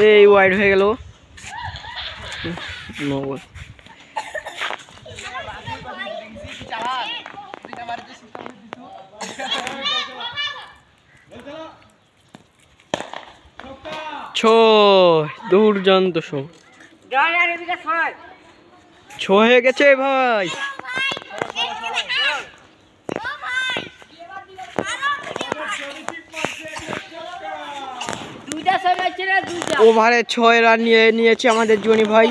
এই ওয়াইড হয়ে গেল। No ball. দুর্দান্ত শো হয়ে গেছে ভাই। ওভারে 6 রান নিয়েছে আমাদের জনি ভাই।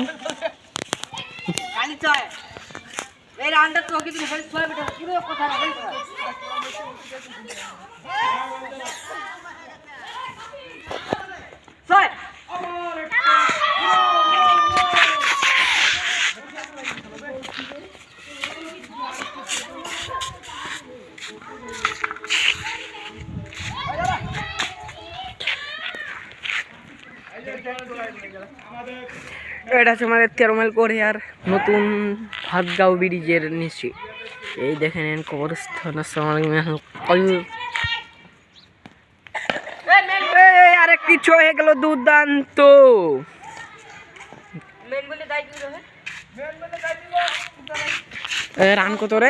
এটা হচ্ছে আমাদের 13 মাইল করে আর নতুন ভাতগাঁও ব্রিজের নিচে। এই দেখে নেন কবরস্থান। আরেকটি ছ হয়ে গেল। দুর্দান্ত রান কত রে?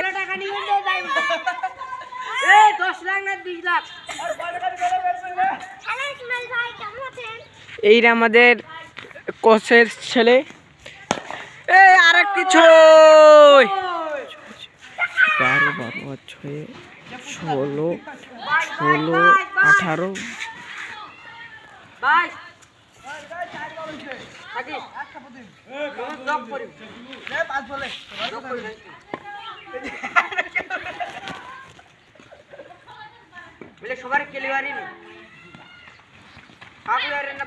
10 লাখ না 20 লাখ। এইটা আমাদের কোচের ছেলে। এই আরেকটি 6 12 12 6 16 16 18 সবার খেলিবারি না না